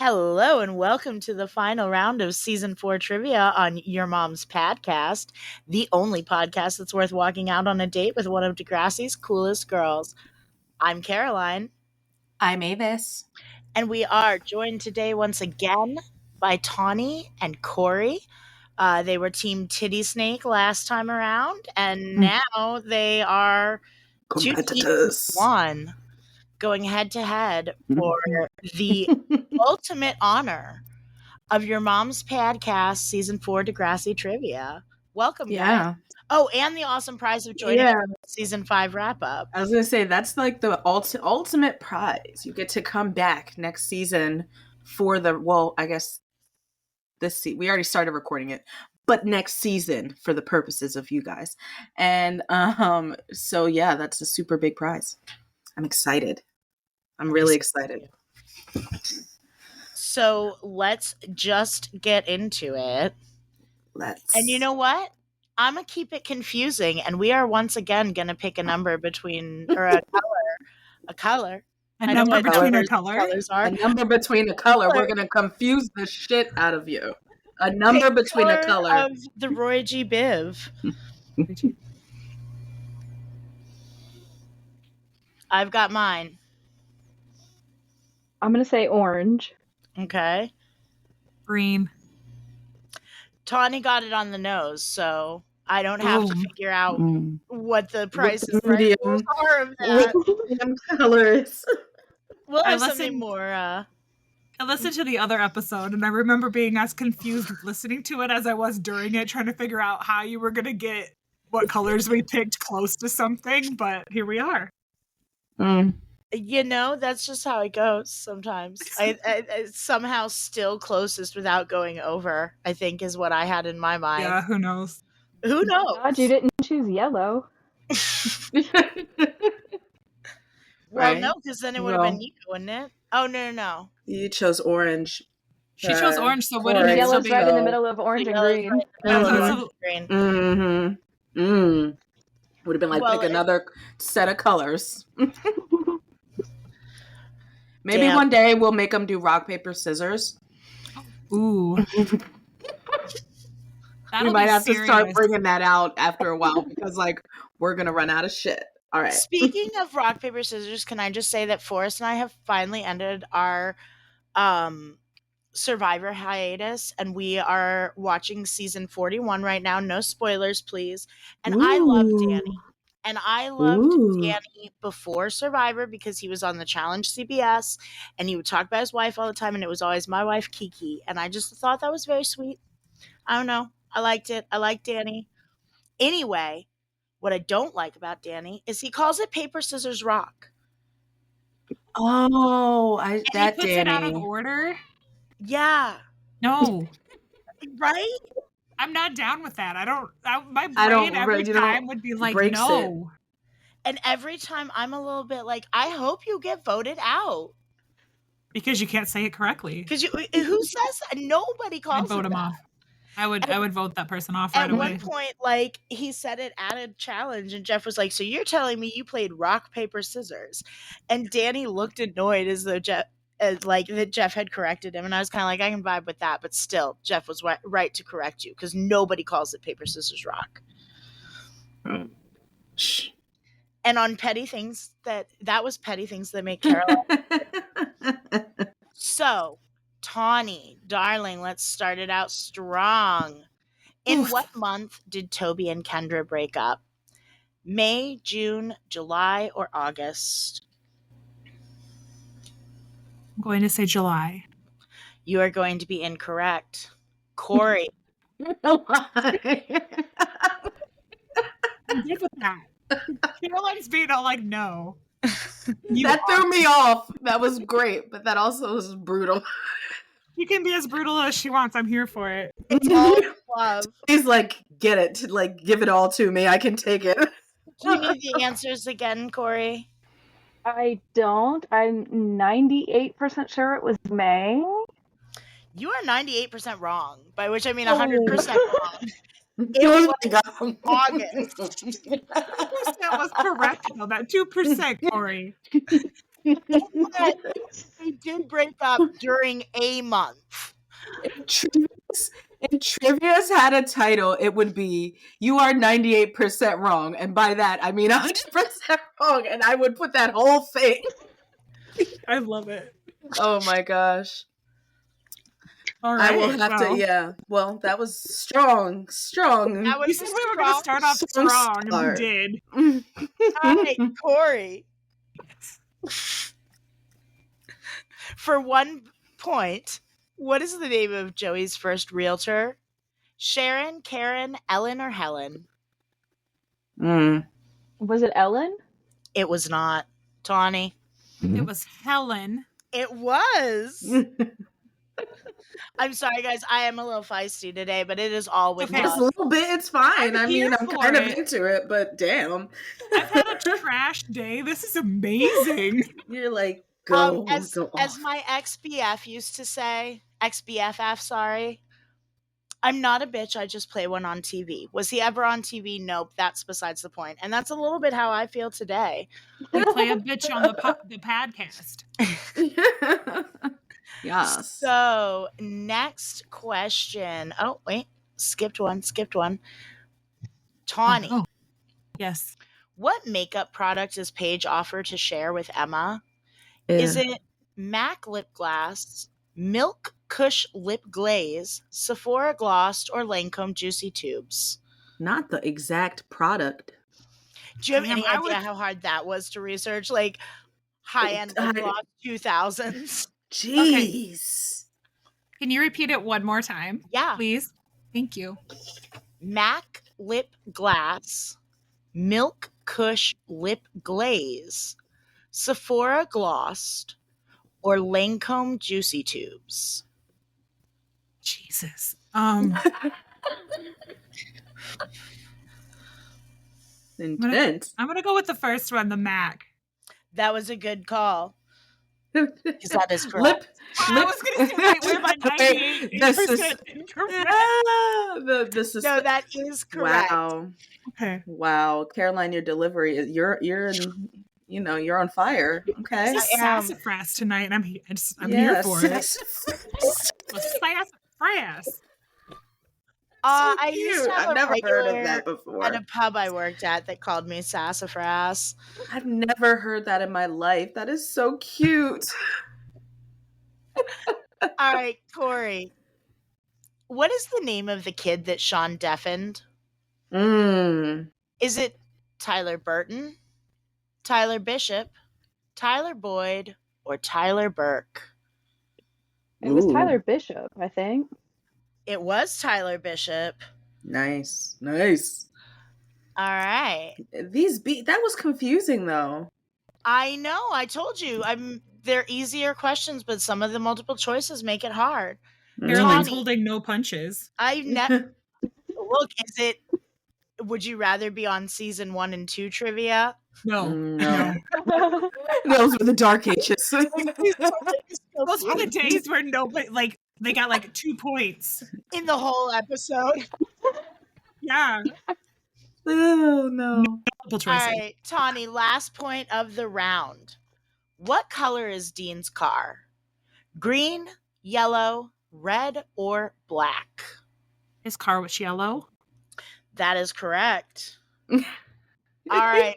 Hello and welcome to the final round of season 4 trivia on Your Mom's Podcast, the only podcast that's worth walking out on a date with one of Degrassi's coolest girls. I'm Caroline. I'm Avis. And we are joined today once again by Tawny and Corrie. They were team TiddySnake last time around, and now they are competitors. 1, going head to head for the ultimate honor of Your Mom's Podcast Season 4 Degrassi Trivia. Welcome, guys. Oh, and the awesome prize of joining Season 5 wrap-up. I was going to say, that's like the ultimate prize. You get to come back next season for we already started recording it, but next season for the purposes of you guys. And so yeah, that's a super big prize. I'm excited. I'm really excited. So let's just get into it. And you know what? I'm going to keep it confusing, and we are once again going to pick a number between, or a color. A number between a color? A number between a color. We're going to confuse the shit out of you. A number between a color. Of the Roy G. Biv. I've got mine. I'm going to say orange. Okay. Green. Tawny got it on the nose, so I don't have to figure out what the prices are of that. Colors. We'll have something more. I listened to the other episode, and I remember being as confused listening to it as I was during it, trying to figure out how you were going to get what colors we picked close to something, but here we are. You know, that's just how it goes sometimes. I somehow still closest without going over, I think, is what I had in my mind. Yeah, who knows? Who knows? God, you didn't choose yellow. Well, no, because then it would have been you, wouldn't it? Oh, no. You chose orange. She chose orange, so what did it Yellow's be? right in the middle of orange and green. Would have been like, pick another set of colors. Maybe one day we'll make them do rock, paper, scissors. Ooh. We might have to start bringing that out after a while because, we're going to run out of shit. All right. Speaking of rock, paper, scissors, can I just say that Forrest and I have finally ended our Survivor hiatus, and we are watching season 41 right now. No spoilers, please. And I love Danny. And I loved Danny before Survivor because he was on the Challenge CBS and he would talk about his wife all the time, and it was always my wife, Kiki. And I just thought that was very sweet. I don't know. I liked it. I like Danny. Anyway, what I don't like about Danny is he calls it paper, scissors, rock. Oh, he puts it out of order? Yeah. No. Right? I'm not down with that. My brain every time would be like, no. And every time I'm a little bit like, I hope you get voted out. Because you can't say it correctly. Because who says that? Nobody calls I'd vote him off. I would vote that person off right away. At one point, he said it at a challenge, and Jeff was like, so you're telling me you played rock, paper, scissors? And Danny looked annoyed as though that Jeff had corrected him, and I was kind of like, I can vibe with that, but still, Jeff was right to correct you because nobody calls it paper, scissors, rock. And on petty things that was petty things that make Caroline. So, Tawny, darling, let's start it out strong. In what month did Toby and Kendra break up? May, June, July, or August? I'm going to say July. You are going to be incorrect. Corrie. I'm good with that. Caroline's being all like, no. That threw me off. That was great, but that also was brutal. You can be as brutal as she wants. I'm here for it. It's all love. He's like, get it. Give it all to me. I can take it. Do you need the answers again, Corrie? I don't. I'm 98% sure it was May. You are 98% wrong, by which I mean 100% wrong. It was August. 2% was correct, though. That 2%, Corrie. But they did break up during a month. If Trivia's had a title, it would be "You Are 98% Wrong," and by that I mean 100% wrong, and I would put that whole thing. I love it. Oh my gosh. All right. I will have to, yeah. Well, that was strong. That was We said we were going to start off strong, and we did. All right, Corey. For 1 point, what is the name of Joey's first realtor? Sharon, Karen, Ellen, or Helen? Was it Ellen? It was not. Tawny? It was Helen. It was. I'm sorry, guys. I am a little feisty today, but it is all with Okay. Just a love. little bit, it's fine. I'm here I'm for kind of it. into it, but damn. I've had a trash day. This is amazing. You're like, go As off. my ex-BF used to say, ex-BFF, sorry, I'm not a bitch, I just play one on TV. Was he ever on TV? Nope, that's besides the point. And that's a little bit how I feel today. We play a bitch on the podcast. Yes. So, next question. Oh, wait. Skipped one. Tawny. Oh. Yes. What makeup product does Paige offer to share with Emma? Is it MAC lip gloss, Milk Kush lip glaze, Sephora gloss, or Lancome juicy tubes? Not the exact product? Do you have Damn, any idea how hard that was to research? Like high-end lip gloss 2000s. Jeez. Can you repeat it one more time? Yeah. Please. Thank you. MAC lip glass, Milk Kush lip glaze, Sephora glossed, or Lancome juicy tubes? Jesus. Intense. I'm gonna go with the first one, the Mac. That was a good call. Because that is correct. I was gonna say, wait, where am I? 98% incorrect. This is No, that is correct. Wow. Okay. Wow, Caroline, your delivery is you're in, you're on fire. Okay. This is I am. sassafras tonight, and I'm here for it. Sassafras. I used to have I've a never heard of regular that before. at a pub I worked at that called me sassafras. I've never heard that in my life. That is so cute. All right, Corey. What is the name of the kid that Sean deafened? Is it Tyler Burton, Tyler Bishop, Tyler Boyd, or Tyler Burke? It was Tyler Bishop, I think. It was Tyler Bishop. Nice. All right. That was confusing though. I know. I told you. They're easier questions, but some of the multiple choices make it hard. Caroline's holding no punches. Look, would you rather be on season 1 and 2 trivia? No. Those were the dark ages. Those were the days where nobody, they got 2 points in the whole episode. Yeah. Oh no. All right, Tawny, last point of the round. What color is Dean's car? Green, yellow, red, or black? His car was yellow. That is correct. All right.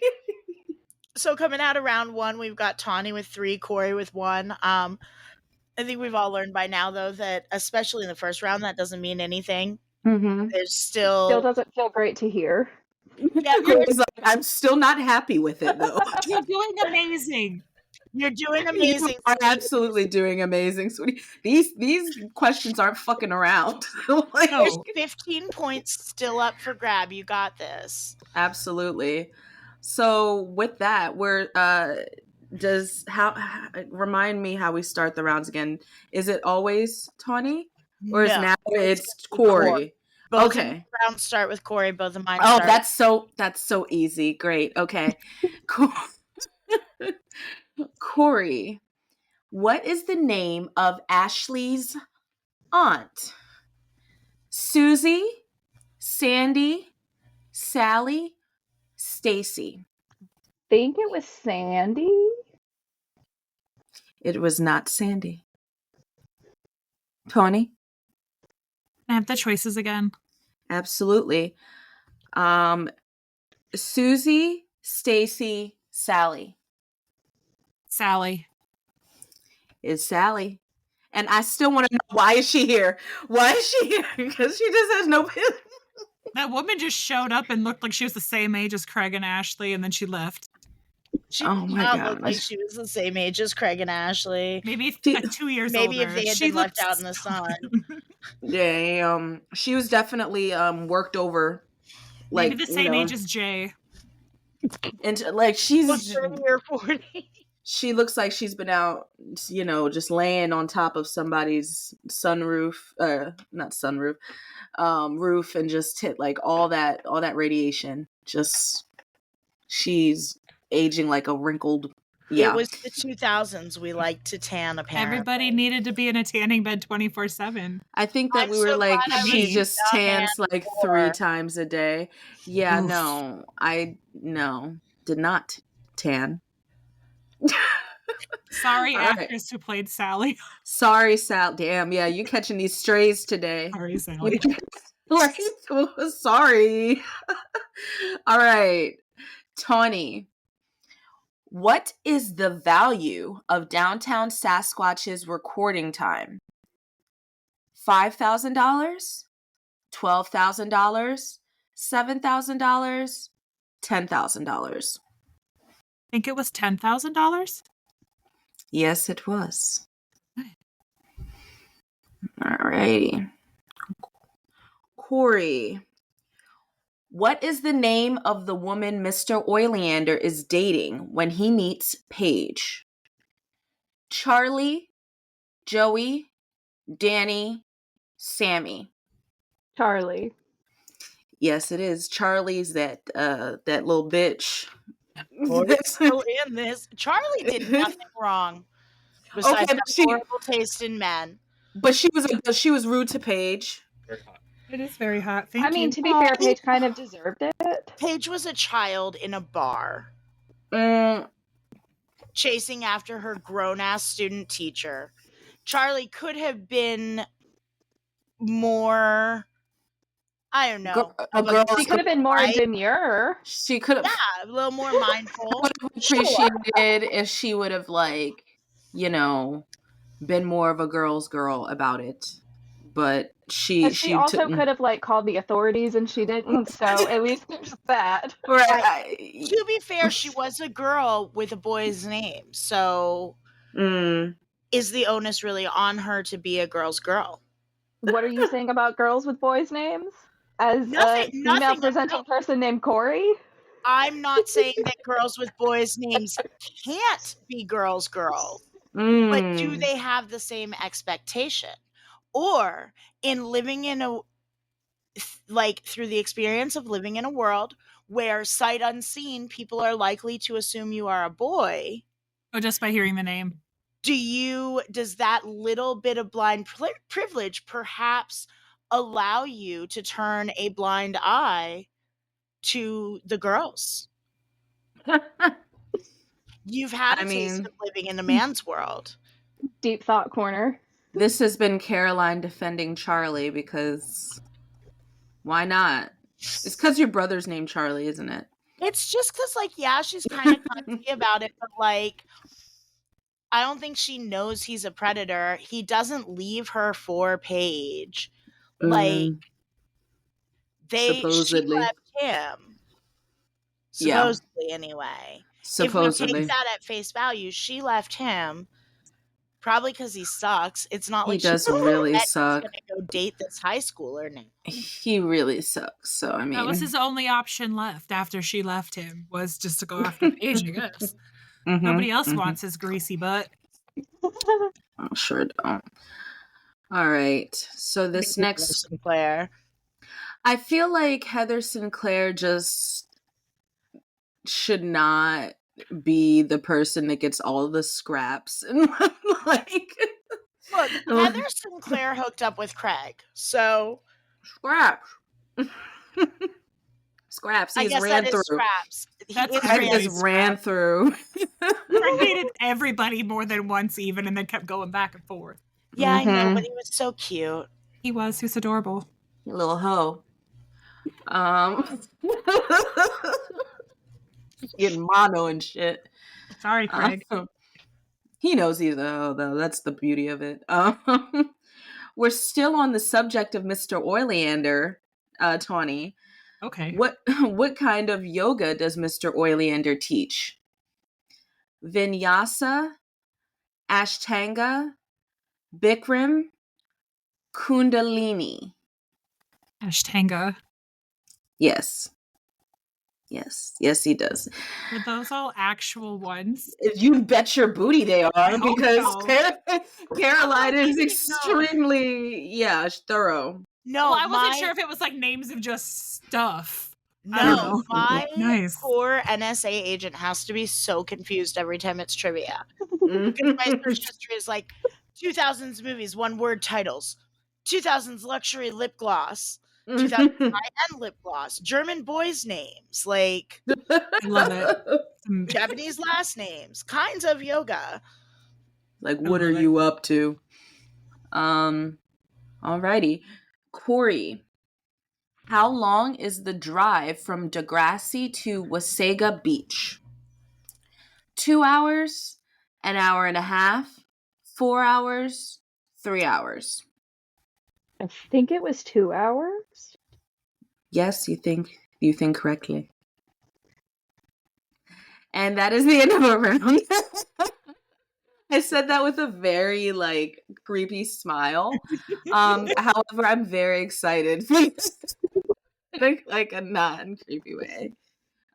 So coming out of round 1, we've got Tawny with 3, Corey with 1. I think we've all learned by now, though, that especially in the first round, that doesn't mean anything. Mm-hmm. There's still doesn't feel great to hear. Yeah, I'm still not happy with it, though. You're doing amazing. You're doing amazing. You are absolutely doing amazing, sweetie. These questions aren't fucking around. There's 15 points still up for grab. You got this. Absolutely. So with that, we're remind me how we start the rounds again. Is it always Tawny? Or is now it's Corey? Both okay. Rounds start with Corey. Both of mine. Oh, that's so easy. Great. Okay. Cool. Corey, what is the name of Ashley's aunt? Susie, Sandy, Sally, Stacy. Think it was Sandy. It was not Sandy. Tawny? I have the choices again. Absolutely. Susie, Stacy, Sally. Sally. Is Sally. And I still want to know, why is she here? Why is she here? Because she just has no... That woman just showed up and looked like she was the same age as Craig and Ashley, and then she left. She Oh did my not God. look like she was the same age as Craig and Ashley. Maybe She- 2 years Maybe older. if they had She been left looks- out in the sun. Yeah, she was definitely worked over. Maybe Like, the same age as Jay. And like she's 30 or 40. she looks like she's been out, just laying on top of somebody's sunroof, not sunroof, roof, and just hit like all that radiation. Just she's aging like a wrinkled. Yeah, It was the 2000s. We liked to tan, apparently. Everybody needed to be in a tanning bed 24/7. I think that I'm we were so like, glad I she was just young tans and like poor. 3 times a day. Yeah, Oof. no, I did not tan. Sorry, All right. actress who played Sally. Sorry, Sal. Damn, yeah, you catching these strays today. Sorry, Sally. Right? Sorry. All right. Tawny, what is the value of Downtown Sasquatch's recording time? $5,000? $12,000? $7,000? $10,000? I think it was $10,000. Yes, it was. All righty. Corey, what is the name of the woman Mr. Oleander is dating when he meets Paige? Charlie, Joey, Danny, Sammy. Charlie. Yes, it is. Charlie's that little bitch. Corey's still in this. Charlie did nothing wrong. Besides Okay, have but she horrible taste in men. but she was rude to Paige. It is very hot. Thank I mean, you. to be fair, Paige kind of deserved it. Paige was a child in a bar, chasing after her grown-ass student teacher. Charlie could have been more, I don't know. A girl She could have been more Right? demure. She could have Yeah, a little more mindful. would have appreciated if she would have been more of a girl's girl about it. But She also could have called the authorities, and she didn't. So at least there's that. Right. To be fair, she was a girl with a boy's name. So is the onus really on her to be a girl's girl? What are you saying about girls with boys' names? As a female presenting person named Corey? I'm not saying that girls with boys' names can't be girls' girls, but do they have the same expectation? Or in living in through the experience of living in a world where sight unseen, people are likely to assume you are a boy. Oh, just by hearing the name. Does that little bit of blind privilege perhaps allow you to turn a blind eye to the girls? You've had a taste of living in a man's world. Deep thought corner. This has been Caroline defending Charlie because why not? It's because your brother's named Charlie, isn't it? It's just because, she's kind of cunty about it, but I don't think she knows he's a predator. He doesn't leave her for Paige. Supposedly. She left him. Supposedly, anyway. Supposedly. If we take that at face value, she left him probably because he sucks. It's not like he does really suck. He's gonna go date this high schooler now. He really sucks. So I mean, that was his only option left after she left him, was just to go after Paige, I guess. Nobody else wants his greasy butt. I sure don't. All right. So this next Sinclair. I feel like Heather Sinclair just should not be the person that gets all the scraps and Look, Heather Sinclair hooked up with Craig, so scraps. Scraps. I guess that is Scraps. Craig just ran through. Craig hated everybody more than once even, and then kept going back and forth. Yeah, I know, but he was so cute. He was adorable. Little hoe. Getting mono and shit. Sorry, Craig. He knows he's a hoe, though. That's the beauty of it. We're still on the subject of Mr. Oleander, Tawny. Okay. What kind of yoga does Mr. Oleander teach? Vinyasa, Ashtanga, Bikram, Kundalini. Ashtanga. Yes, he does. Are those all actual ones? You bet your booty they are, because so. Caroline is extremely thorough. No, well, I wasn't sure if it was like names of just stuff. No, my poor NSA agent has to be so confused every time it's trivia. Because my search history is like 2000s movies, one word titles, 2000s luxury lip gloss, 2000s high-end lip gloss, German boys' names, like I love it. Japanese last names, kinds of yoga. Like, what are you up to? Alrighty. Corey, how long is the drive from Degrassi to Wasaga Beach? 2 hours, an hour and a half, 4 hours, 3 hours. I think it was 2 hours. Yes, you think correctly. And that is the end of our round. I said that with a very creepy smile. However, I'm very excited in a non-creepy way.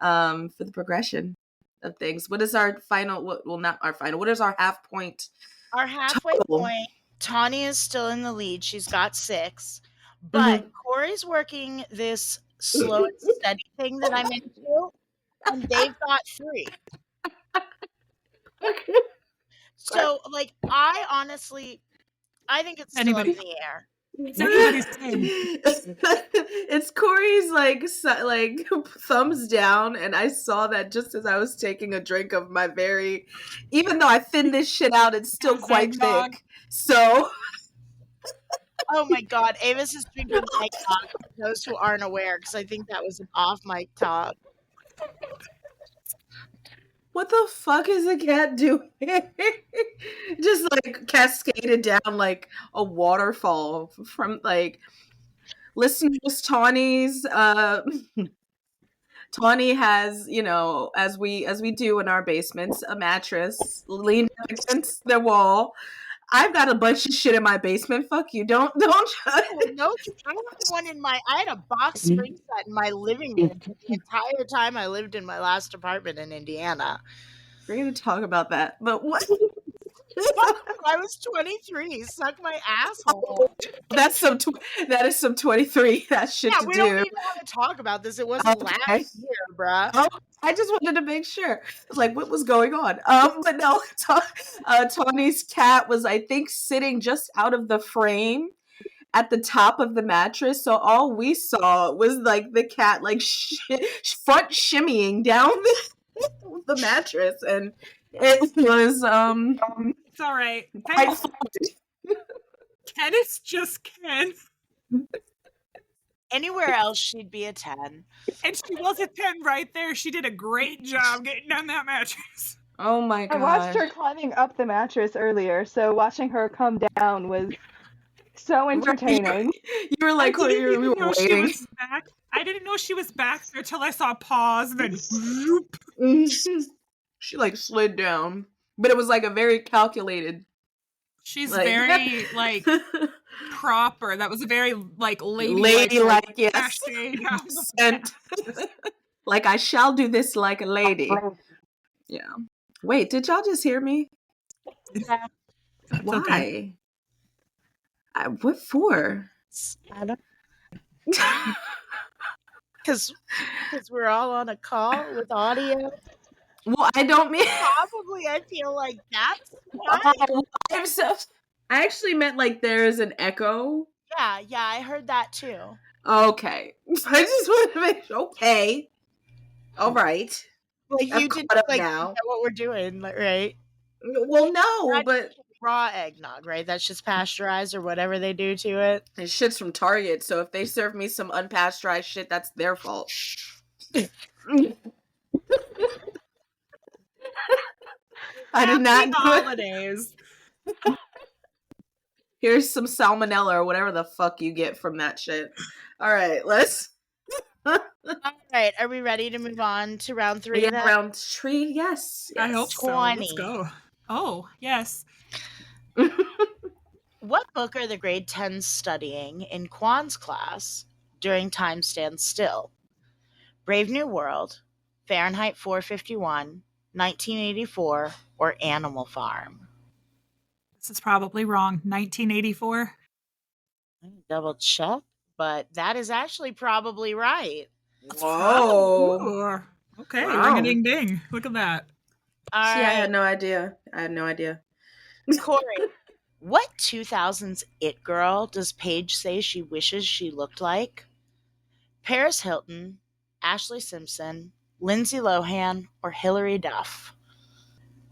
For the progression of things. What is our final? Not our final. What is our half point? Our halfway point. Tawny is still in the lead. She's got 6, but Corey's working this slow and steady thing that I'm into, and they've got 3. So, I honestly, I think it's still up in the air. It's anybody's thing. It's Corey's thumbs down, and I saw that just as I was taking a drink of my even though I thinned this shit out, it's still quite thick. So, oh my god, Avis is drinking my talk for those who aren't aware, because I think that was an off mic talk. What the fuck is a cat doing? Just cascaded down like a waterfall from listeners. Tawny has, as we do in our basements, a mattress leaned up against the wall. I've got a bunch of shit in my basement. Fuck you. Don't try. No, I had a box spring set in my living room the entire time I lived in my last apartment in Indiana. We're going to talk about that. But what? I was 23. Suck my asshole. That is some 23. That's shit to do. We don't even want to talk about this. It wasn't last year, bruh. Oh, I just wanted to make sure. What was going on? But no, Tawny's cat was, I think, sitting just out of the frame at the top of the mattress. So all we saw was the cat front shimmying down the mattress, and it was it's all right. Ken is just Ken. Anywhere else, she'd be a 10. And she was a 10 right there. She did a great job getting on that mattress. Oh my god. I watched her climbing up the mattress earlier, so watching her come down was so entertaining. You were you were waiting. I didn't know she was back there till I saw pause, and then whoop. She slid down. But it was a very calculated. She's very proper. That was a very ladylike, yes. I shall do this like a lady. Yeah. Wait, did y'all just hear me? Yeah. Why? Okay. What for? I don't. Because we're all on a call with audio. Well, I don't mean. Probably, I feel like that's why. I actually meant there is an echo. Yeah, I heard that too. Okay. I just want to make sure. Okay. All right. Like I've you caught didn't up like now. know what we're doing, like, right? Well, no, That's but raw eggnog, right? That's just pasteurized or whatever they do to it. it shit's from Target, so if they serve me some unpasteurized shit, that's their fault. I did not Happy do it. holidays. Here's some salmonella or whatever the fuck you get from that shit. All right, let's. All right, are we ready to move on to round 3 then? Round 3, yes. I hope so. 20. Let's go. Oh, yes. What book are the grade 10s studying in Kwan's class during Time Stands Still? Brave New World, Fahrenheit 451, 1984, or Animal Farm? This is probably wrong. 1984. Double check, but that is actually probably right. Whoa. Ooh. Okay, Wow. ring a ding ding. Look at that. All See, right, I had no idea. Corey, what 2000s It Girl does Paige say she wishes she looked like? Paris Hilton, Ashley Simpson, Lindsay Lohan, or Hilary Duff?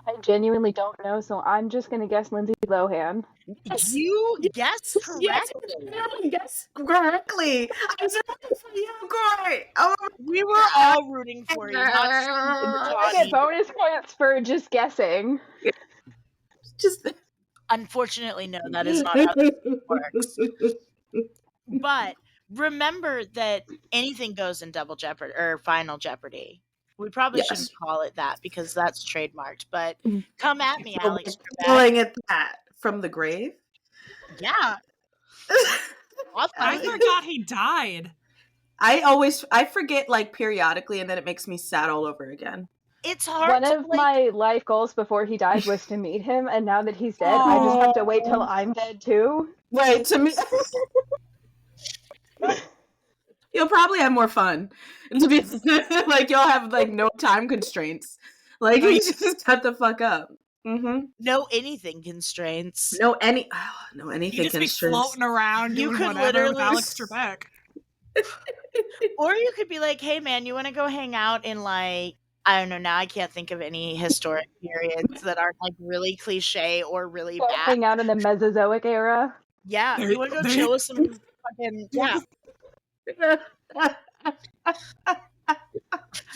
I genuinely don't know, so I'm just gonna guess Lindsay Lohan. Yes. You guessed Yes, correctly. yes, correctly. I'm so happy for you, Corey. Oh, We were all rooting for you. Not I get bonus points for just guessing. just. Unfortunately, no, that is not how this works. But remember that anything goes in Double Jeopardy or Final Jeopardy. We probably Yes. shouldn't call it that because that's trademarked. But come at me, Alex. Calling it that from the grave. Yeah. I forgot he died. I forget like periodically, and then it makes me sad all over again. It's hard. One to, of like, my life goals before he died was to meet him, and now that he's dead, I just have to wait till I'm dead too. Right, to me. You'll probably have more fun. To be like, you'll have like no time constraints. Like, you just shut the fuck up. Mm-hmm. no anything constraints. No anything You just be constraints. floating around You doing could whatever with literally Alex Trebek. Or you could be like, hey man, you want to go hang out in like, I don't know, now I can't think of any historic periods that aren't like really cliche or really bad. Hang out in the Mesozoic era. Yeah, you want to go chill with some fucking, yeah.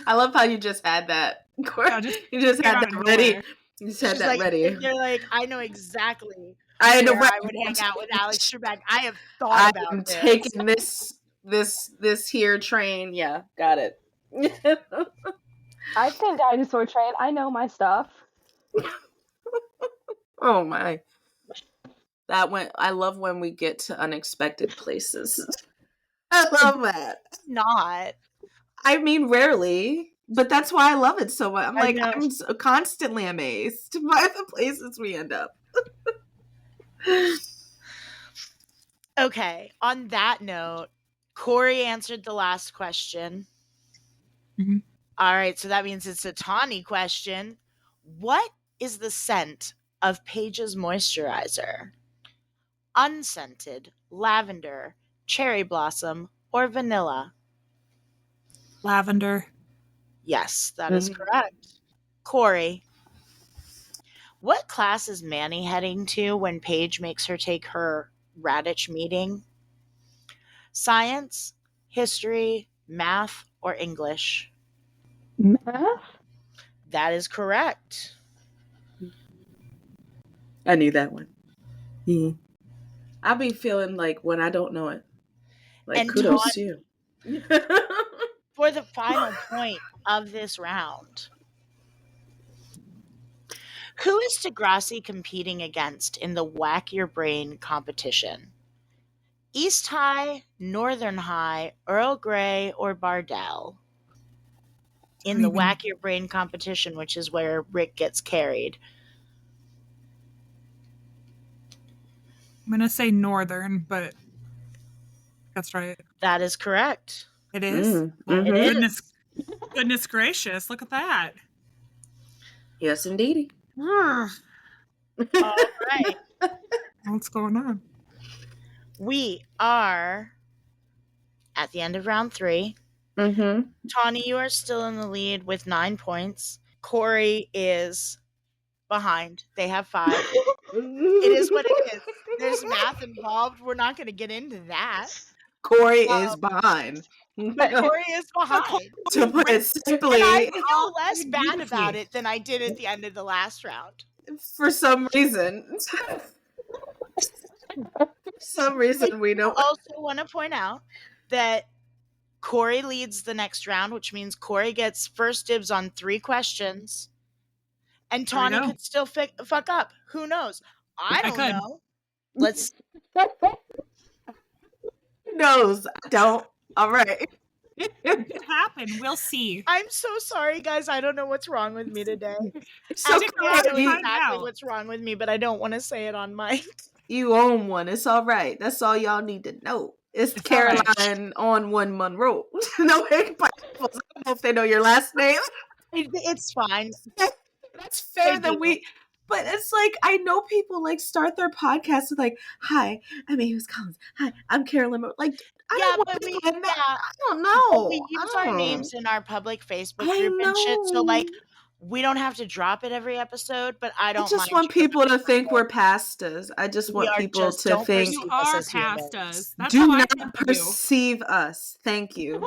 I love how you just had that. Yeah, just you just get had out that of ready. nowhere. You just had She's that like, ready. They're like, I know exactly I where know I would hang out with Alex Trebek. I have thought about I'm this. taking this here train. Yeah, got it. I've seen Dinosaur Train. I know my stuff. Oh my. I love when we get to unexpected places. I love that. Not. I mean, rarely, but that's why I love it so much. I'm I like, know. I'm constantly amazed by the places we end up. Okay, on that note, Corey answered the last question. Mhm. All right, so that means it's a Tawny question. What is the scent of Paige's moisturizer? Unscented, lavender, cherry blossom, or vanilla? Lavender. Yes, that is correct. Corey, what class is Manny heading to when Paige makes her take her Radich meeting? Science, history, math, or English? Math? That is correct. I knew that one. I'll be feeling like when I don't know it. Like, And kudos to you. For the final point of this round, who is Degrassi competing against in the Whack Your Brain competition? East High, Northern High, Earl Grey, or Bardell? In the Whack Your Brain competition, which is where Rick gets carried. I'm gonna say Northern, but that's right. That is correct. It is. Mhm. Goodness gracious! Look at that. Yes, indeed. All right. What's going on? We are at the end of round 3. Mm-hmm. Tawny, you are still in the lead with 9 points. Corrie is behind. They have 5. It is what it is. There's math involved. We're not going to get into that. Corrie is behind. But Corrie is behind. To put it simply, And I feel less bad about it than I did at the end of the last round. for some reason. We don't. I also want to point out that Corrie leads the next round, which means Corrie gets first dibs on 3 questions. And Tawny could still fuck up. Who knows? I don't know. Let's. Who knows? I don't. All right. It could happen. We'll see. I'm so sorry, guys. I don't know what's wrong with me today. So I know exactly what's wrong with me, but I don't want to say it on mic. You own one. It's all right. That's all y'all need to know. It's Caroline right. On 1 Monroe. No, I don't know if they know your last name. It's fine. That's fair that we. But it's like, I know people like start their podcast with like, "Hi, I'm Amy Collins. Hi, I'm Carolyn." Like, I don't know. We use our names in our public Facebook group and shit, so like, we don't have to drop it every episode. But I just want people to think we're pastas. I just want people to think you are pastas. That's do not perceive us. Thank you.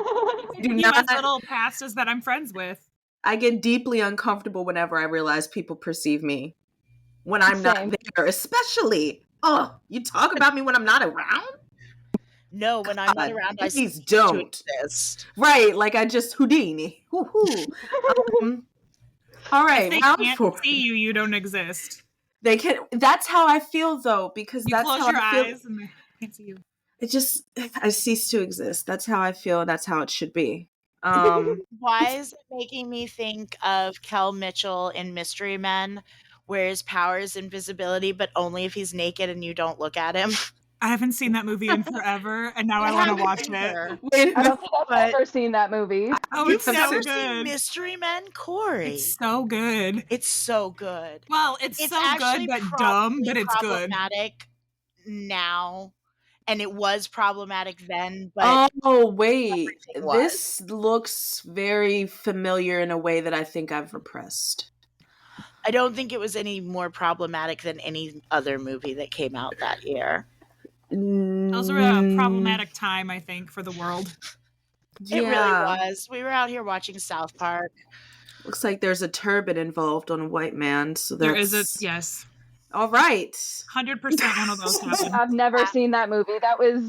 Do not little pastas that I'm friends with. I get deeply uncomfortable whenever I realize people perceive me when I'm not there, especially. Oh, you talk about me when I'm not around? No, when I'm not around, I please don't. Right, like I just Houdini. All right, if they can't see you, you don't exist. They can. That's how I feel though, because you that's close how your I feel. Eyes and they can't see you. I cease to exist. That's how I feel. That's how it should be. Why is it making me think of Kel Mitchell in Mystery Men, where his power is invisibility, but only if he's naked and you don't look at him? I haven't seen that movie in forever, and now I want to watch it. I don't think I've ever seen that movie. Oh, it's so good. Mystery Men, Corey. It's so good. It's so good. Well, it's so good, but dumb, but it's good. Problematic now. And it was problematic then, but oh wait, this looks very familiar in a way that I think I've repressed. I don't think it was any more problematic than any other movie that came out that year. Those were a problematic time, I think, for the world. It really was. We were out here watching South Park. Looks like there's a turban involved on a white man, so there is yes. All right, 100% one of those happened. I've never seen that movie. That was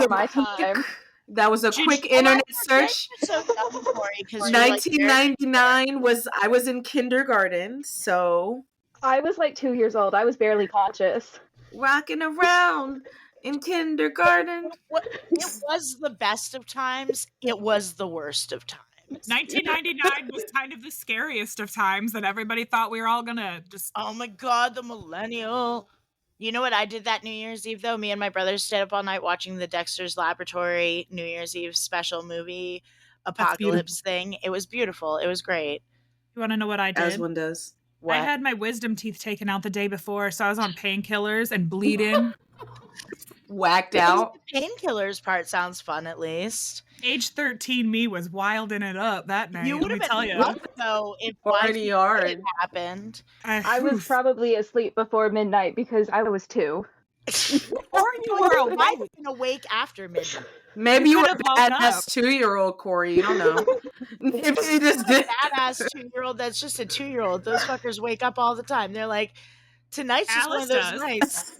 my time. That was a quick internet search. So dumb, Corey, 1999 I was in kindergarten, so I was like 2 years old. I was barely conscious. Rocking around in kindergarten. It was the best of times. It was the worst of times. 1999 was kind of the scariest of times that everybody thought we were all gonna just. Oh my God, the millennial. You know what I did that New Year's Eve though? Me and my brother stayed up all night watching the Dexter's Laboratory New Year's Eve special movie apocalypse thing. It was beautiful. It was great. You want to know what I did? As one does. What? I had my wisdom teeth taken out the day before, so I was on painkillers and bleeding. Whacked out. The painkillers part sounds fun, at least. Age 13 me was wilding it up that night. You would have been rough, though, if it happened. I was probably asleep before midnight because I was 2. Or you were awake after midnight. Maybe you were a badass 2-year-old, Corey. You don't know. Maybe you just did. Badass 2-year-old. That's just a 2-year-old. Those fuckers wake up all the time. They're like, tonight's just one of those nights.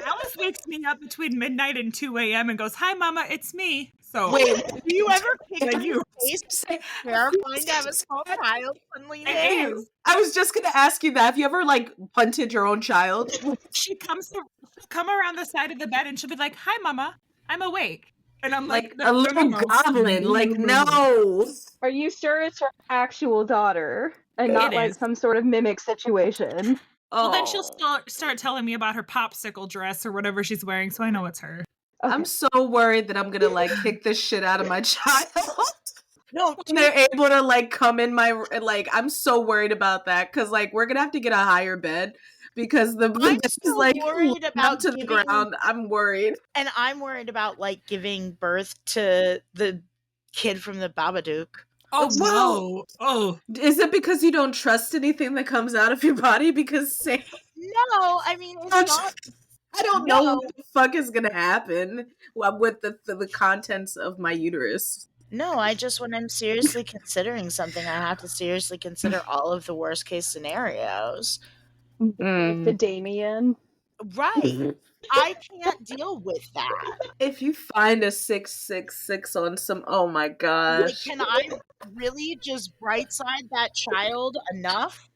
Alice wakes me up between midnight and 2 a.m. and goes, "Hi, Mama, it's me." So wait, do you ever pick up your face? Terrifying to have a small child suddenly. I was just gonna ask you that. Have you ever like punted your own child? She come around the side of the bed and she'll be like, "Hi, Mama, I'm awake." And I'm like a little goblin. Like, no. Are you sure it's her actual daughter and not like some sort of mimic situation? Well, then she'll start telling me about her popsicle dress or whatever she's wearing, so I know it's her. Okay. I'm so worried that I'm gonna like kick this shit out of my child. No, when they're able to like come in my like. I'm so worried about that because like we're gonna have to get a higher bed because the I'm is still like worried up about to the ground. I'm worried. and I'm worried about like giving birth to the kid from the Babadook. Oh Well, no! Oh, is it because you don't trust anything that comes out of your body? Because No, I mean it's not. I don't No. know what the fuck is gonna happen with the contents of my uterus. No, when I'm seriously considering something, I have to seriously consider all of the worst case scenarios. To Damien. Right. I can't deal with that. If you find a 666 on some, oh my Like, gosh. can I really just bright side that child enough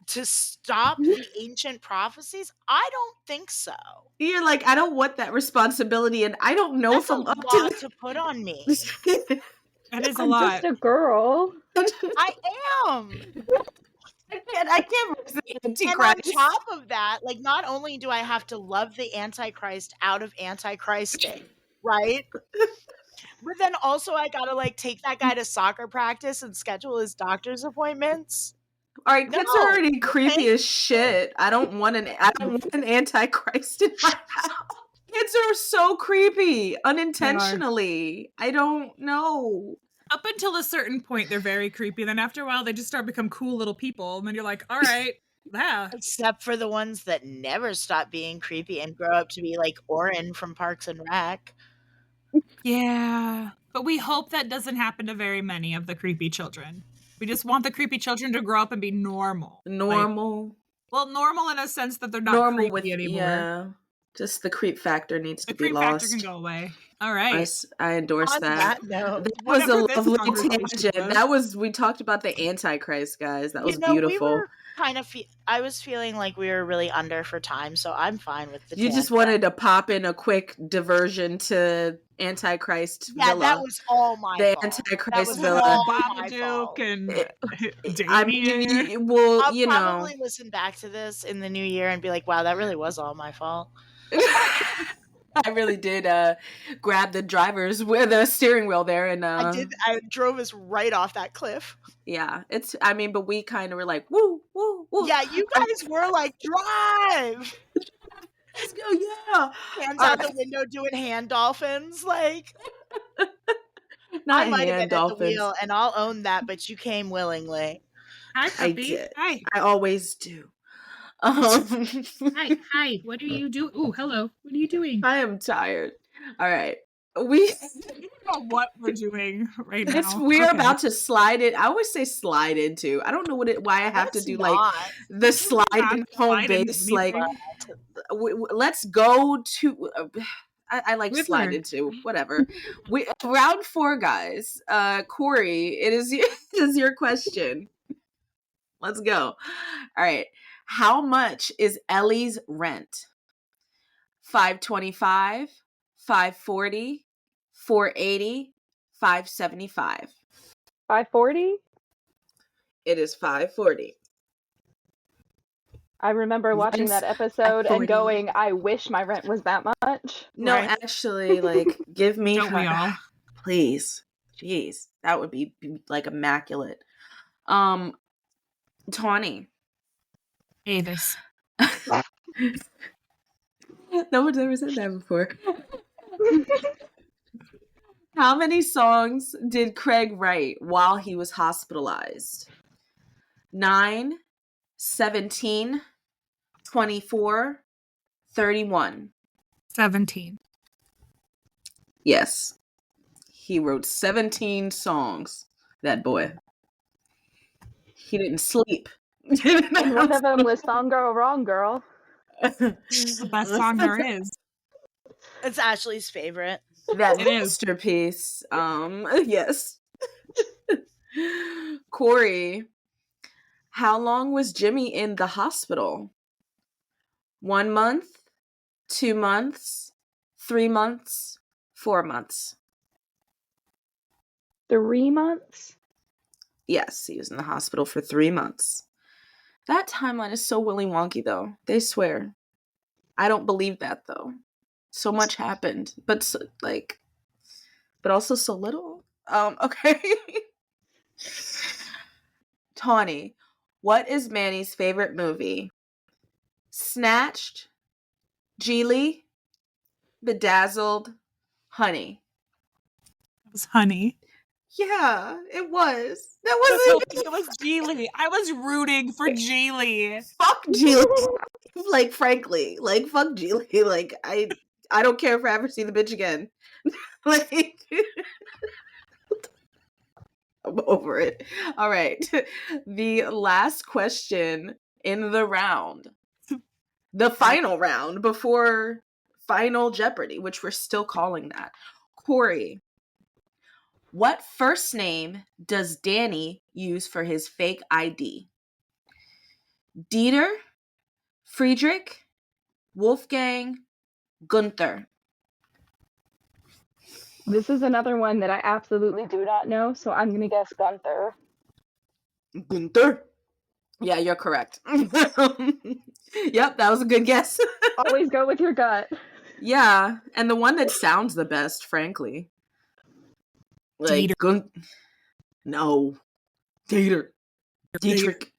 to stop the ancient prophecies? I don't think so. You're like, I don't want that responsibility, and I don't know That's if I'm a up lot to to put on me. it. that is a I'm lot. just a girl. I am. I can't resist the And on Antichrist. top of that, like, not only do I have to love the Antichrist out of Antichristing, right? But then also I gotta like take that guy to soccer practice and schedule his doctor's appointments. All right, No, kids are already creepy okay? as shit. I don't want an Antichrist in my house. Kids are so creepy unintentionally. I don't know. Up until a certain point, they're very creepy. Then after a while, they just start to become cool little people. And then you're like, all right, yeah. Except for the ones that never stop being creepy and grow up to be like Orin from Parks and Rec. Yeah. But we hope that doesn't happen to very many of the creepy children. We just want the creepy children to grow up and be normal. Normal. Normal in a sense that they're not Normal creepy with anymore. Yeah. Just the creep factor needs The to be creep lost. factor can go away. All right. I endorse On that note, That was a whatever this lovely conversation tangent. was. We talked about the Antichrist, guys. That was we beautiful. were kind of I was feeling like we were really under for time, so I'm fine with the You just tangent. wanted to pop in a quick diversion to Antichrist Yeah, Villa. that was all my The fault. Antichrist That was Villa. all my Babadook fault. and I Damien. mean, well, I'll you know. probably listen back to this in the new year and be like, wow, that really was all my fault. I really did grab the drivers with the steering wheel there, and I drove us right off that cliff. Yeah, but we kind of were like, woo, woo, woo. Yeah, you guys were like, drive. Let's go, yeah. Hands out the window doing hand dolphins, like. Not I might have hand been dolphins. at the wheel, and I'll own that. But you came willingly. Hi, puppy. I did. Hi. I always do. Hi. What are you doing? Oh, hello. What are you doing? I am tired. All right. We don't know what we're doing right now. We're about to slide it. I always say slide into. I don't know why I have to do like the slide in home base. Like, let's go to. I like River. slide into whatever. Round 4, guys. Corey, it is your question. Let's go. All right. How much is Ellie's rent? $525, $540, $480, $575. $540? It is $540. I remember watching that episode and going, I wish my rent was that much. No, right? Actually, like, give me Don't we all? Please. Jeez. That would be like immaculate. Tawny. Avis. No one's ever said that before. How many songs did Craig write while he was hospitalized? 9, 17, 24, 31. 17. Yes. He wrote 17 songs, that boy. He didn't sleep. And one of them was Song Girl Wrong Girl. The best song there is. It's Ashley's favorite. That masterpiece. Yes. Corey, how long was Jimmy in the hospital? 1 month, 2 months, 3 months, 4 months. 3 months? Yes, he was in the hospital for 3 months. That timeline is so Willy Wonky, though. They swear. I don't believe that, though. So much happened, but also so little. Okay. Tawny, what is Manny's favorite movie? Snatched, Geely, Bedazzled, Honey. It was Honey. Yeah, it was. That It was Geely. I was rooting for Geely. fuck Geely. Like, frankly, like, fuck Geely. Like, I don't care if I ever see the bitch again. Like, I'm over it. All right. The last question in the round. The final round before Final Jeopardy, which we're still calling that. Corey, what first name does Danny use for his fake ID? Dieter, Friedrich, Wolfgang, Gunther. This is another one that I absolutely do not know, so I'm gonna guess Gunther. Gunther? Yeah, you're correct. Yep, that was a good guess. Always go with your gut. Yeah, and the one that sounds the best, frankly. Like, Dieter. No. Dieter. Dietrich.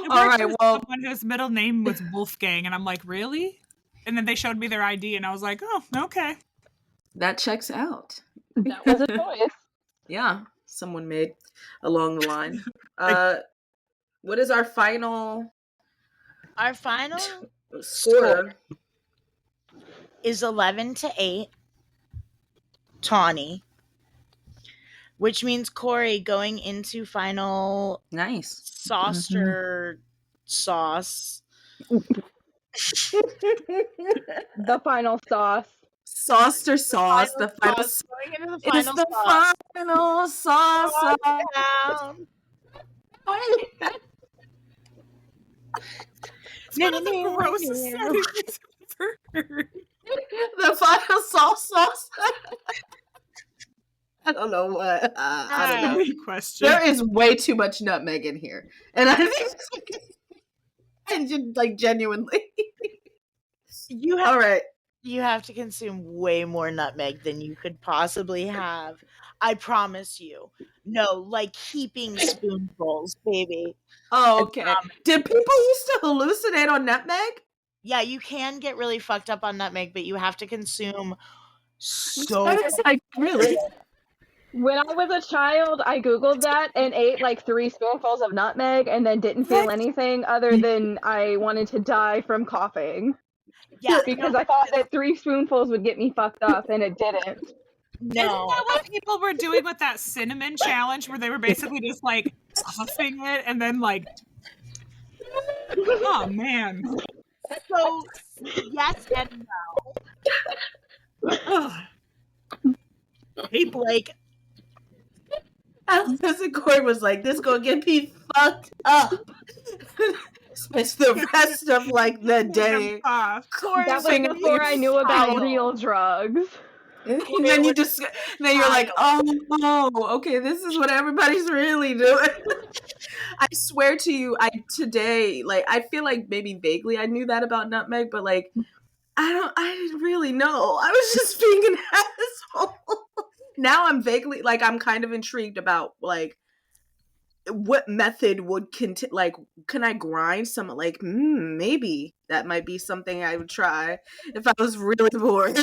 All right, well. Someone whose middle name was Wolfgang, and I'm like, really? And then they showed me their ID, and I was like, oh, okay. That checks out. That was a choice. Yeah, someone made along the line. What is our final? Our final score is 11-8. Tawny. Which means Corey going into final nice saucer sauce. The final sauce. Saucer sauce. The final sauce. Going into the it is final the sauce. final sauce. Down. It's one of the grossest settings I've ever heard. The final sauce. I don't know what. I don't know. Question. There is way too much nutmeg in here, and I think, and like genuinely, all right. You have to consume way more nutmeg than you could possibly have. I promise you. No, like heaping spoonfuls, baby. Oh, okay. Did people used to hallucinate on nutmeg? Yeah, you can get really fucked up on nutmeg, but you have to consume so like really. When I was a child, I Googled that and ate like 3 spoonfuls of nutmeg and then didn't feel anything other than I wanted to die from coughing. Yeah, because I thought that 3 spoonfuls would get me fucked up, and it didn't. No. Isn't that what people were doing with that cinnamon challenge, where they were basically just like huffing it and then like, oh man. So yes and no. Hey Blake. Corey was like, "This gonna get me fucked up." Spends the rest of like the day. That was before I knew about real drugs. And then you're like, oh, okay, this is what everybody's really doing. I swear to you, today, like, I feel like maybe vaguely I knew that about nutmeg, but like, I didn't really know. I was just being an asshole. Now I'm vaguely, like, I'm kind of intrigued about, like, what method would like, can I grind some, like, maybe that might be something I would try if I was really bored.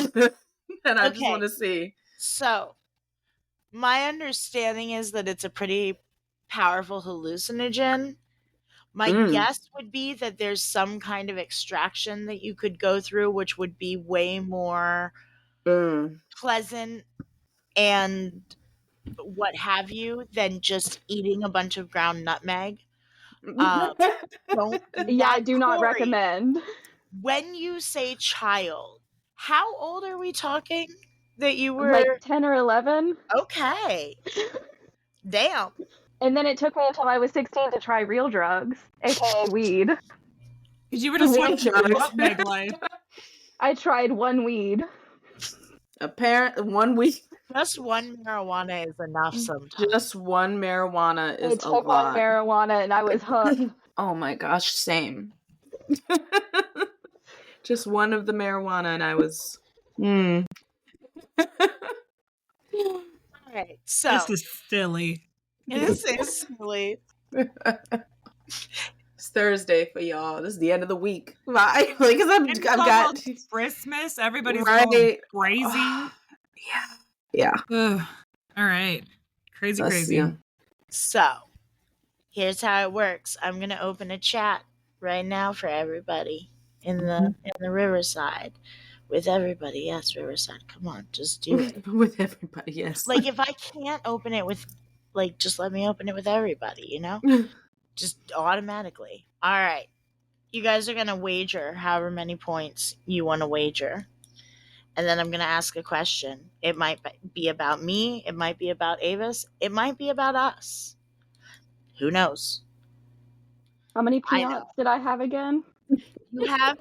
And I just want to see. So, my understanding is that it's a pretty powerful hallucinogen. My guess would be that there's some kind of extraction that you could go through, which would be way more pleasant and what have you than just eating a bunch of ground nutmeg. I do not recommend. When you say child, how old are we talking that you were? Like 10 or 11. Okay. Damn. And then it took me until I was 16 to try real drugs, aka weed. Because you were just nutmeg life. I tried one weed. One weed. Just one marijuana is enough sometimes. Just one marijuana is a lot. One marijuana and I was hooked. Oh my gosh, same. Just one of the marijuana and I was... All right, so... This is silly. This is silly. Thursday for y'all. This is the end of the week. Why? Because It's I've got almost Christmas. Everybody's right. going crazy. Yeah. Ugh. All right. Crazy. Yeah. So, here's how it works. I'm gonna open a chat right now for everybody in the Riverside. With everybody, yes, Riverside. Come on, just do it. With everybody, yes. Like, if I can't open it with, like, just let me open it with everybody, you know? Just automatically. All right. You guys are gonna wager however many points you want to wager. And then I'm going to ask a question. It might be about me. It might be about Avis. It might be about us. Who knows? How many I know. peanuts did I have again? You have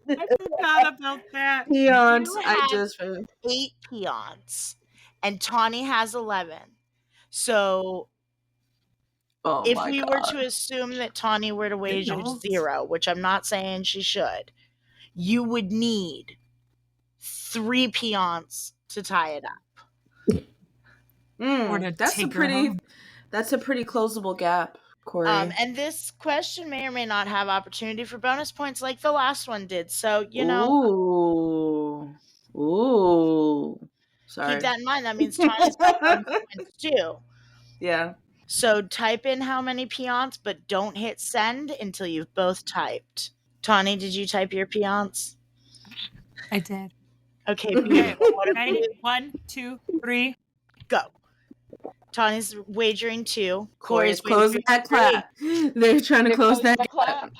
I forgot about that. Peons. You I have just 8 peons, and Tawny has 11. So if my we God. were to assume that Tawny were to wager knows? 0, which I'm not saying she should, you would need 3 peons to tie it up. Or to take her home. That's a pretty closable gap, Corey. And this question may or may not have opportunity for bonus points like the last one did. So, Ooh. Sorry. Keep that in mind. That means Tawny's got bonus points too. Yeah. So type in how many peons, but don't hit send until you've both typed. Tawny, did you type your peons? I did. Okay, beautiful. Ready? 1, 2, 3. Go. Tawny's wagering 2. Corey's wagering closing that 3. clap. They're trying to close that clap.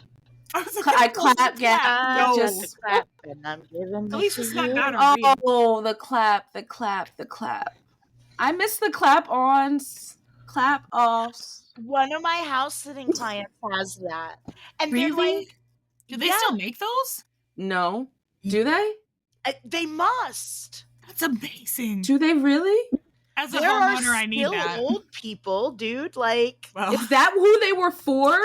I clap, yeah. I No. just clap, and I'm giving At least it it's to not you. down a read. Oh, the clap. I miss the clap ons, clap offs. One of my house sitting clients has that. And they're Really? like, Do they still make those? No. Do they? They must. That's amazing. Do they really? As a There are homeowner, I need still that. old people, dude. Like, Well, Is that who they were for?